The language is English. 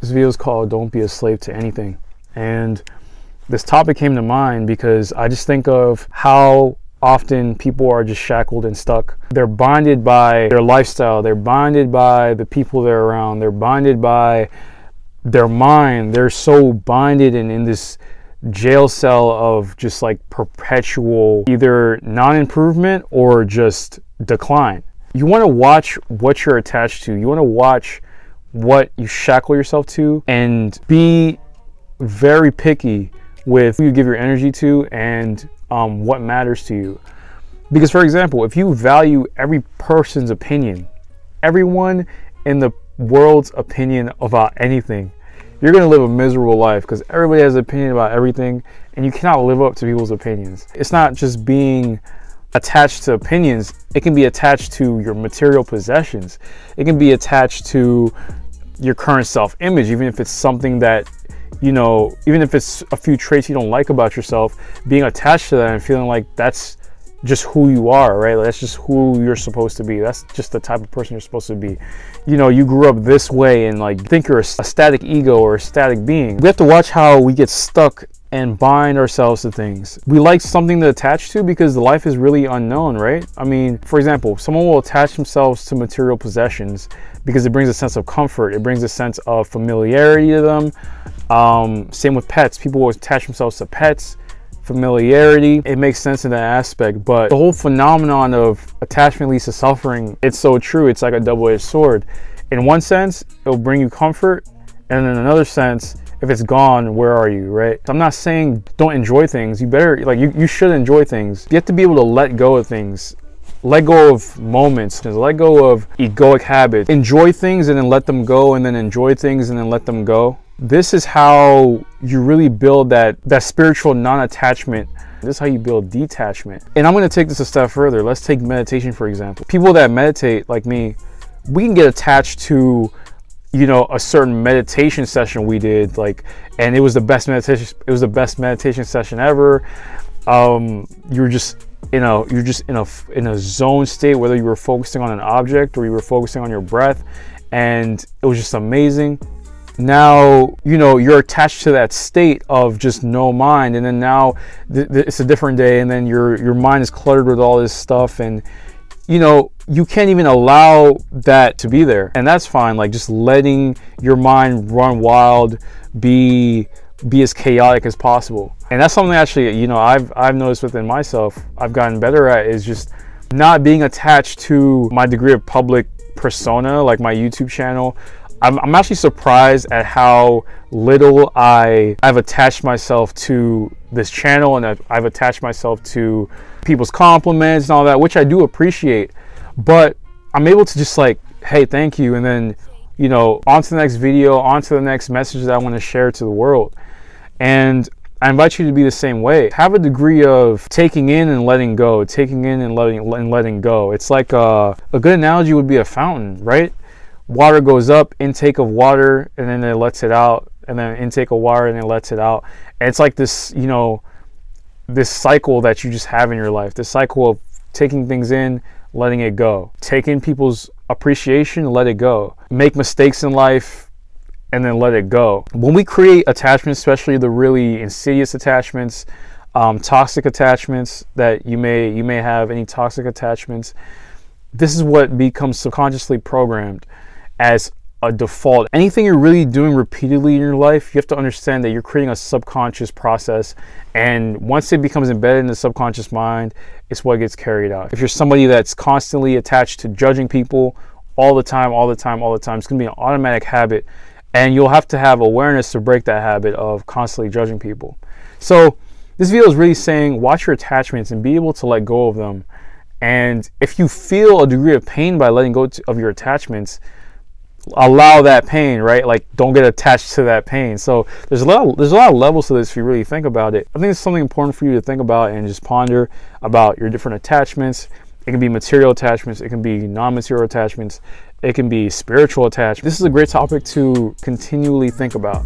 This video is called Don't Be a Slave to Anything. And this topic came to mind because I just think of how often people are just shackled and stuck. They're bonded by their lifestyle. They're bonded by the people they're around. They're bonded by their mind. They're so bonded and in this jail cell of just like perpetual either non-improvement or just decline. You want to watch what you're attached to. You want to watch what you shackle yourself to and be very picky with who you give your energy to and what matters to you. Because for example, if you value every person's opinion, everyone in the world's opinion about anything, you're going to live a miserable life because everybody has an opinion about everything and you cannot live up to people's opinions. It's not just being attached to opinions, it can be attached to your material possessions. It can be attached to your current self-image, even if it's something that, you know, even if it's a few traits you don't like about yourself, being attached to that and feeling like that's just who you are, right? Like that's just who you're supposed to be. That's just the type of person you're supposed to be. You know, you grew up this way and like think you're a static ego or a static being. We have to watch how we get stuck and bind ourselves to things. We like something to attach to because life is really unknown, right? I mean, for example, someone will attach themselves to material possessions because it brings a sense of comfort. It brings a sense of familiarity to them. Same with pets. People will attach themselves to pets. Familiarity, it makes sense in that aspect, but the whole phenomenon of attachment leads to suffering, it's so true. It's like a double-edged sword. In one sense, it'll bring you comfort, and in another sense, if it's gone, where are you, right? I'm not saying don't enjoy things. You better, like, you should enjoy things. You have to be able to let go of things. Let go of moments, let go of egoic habits. Enjoy things and then let them go, and then enjoy things and then let them go. This is how you really build that spiritual non-attachment. This is how you build detachment. And I'm going to take this a step further. Let's take meditation, for example. People that meditate, like me, we can get attached to, you know, a certain meditation session we did, like, and it was the best meditation. It was the best meditation session ever. You're just, you know, you're just in a zone state, whether you were focusing on an object or you were focusing on your breath, and it was just amazing. Now, you know, you're attached to that state of just no mind, and then now it's a different day, and then your mind is cluttered with all this stuff, and you know, you can't even allow that to be there, and that's fine. Like just letting your mind run wild, be as chaotic as possible. And that's something actually, you know, I've noticed within myself, I've gotten better at, is just not being attached to my degree of public persona, like my YouTube channel. I'm actually surprised at how little I've attached myself to this channel, and I've attached myself to people's compliments and all that, which I do appreciate. But I'm able to just like, hey, thank you, and then, you know, on to the next video, on to the next message that I want to share to the world. And I invite you to be the same way. Have a degree of taking in and letting go, taking in and letting go. It's like a good analogy would be a fountain, right? Water goes up, intake of water, and then it lets it out, and then intake of water, and it lets it out. And it's like this, you know, this cycle that you just have in your life, this cycle of taking things in, letting it go. Take in people's appreciation, let it go. Make mistakes in life, and then let it go. When we create attachments, especially the really insidious attachments, toxic attachments that you may have, any toxic attachments, this is what becomes subconsciously programmed as a default. Anything you're really doing repeatedly in your life, you have to understand that you're creating a subconscious process, and once it becomes embedded in the subconscious mind, it's what gets carried out. If you're somebody that's constantly attached to judging people all the time, it's going to be an automatic habit, and you'll have to have awareness to break that habit of constantly judging people. So this video is really saying watch your attachments and be able to let go of them. And if you feel a degree of pain by letting go of your attachments, allow that pain, right? Like don't get attached to that pain. So there's a lot of levels to this if you really think about it. I think it's something important for you to think about and just ponder about your different attachments. It can be material attachments, it can be non-material attachments, it can be spiritual attachments. This is a great topic to continually think about.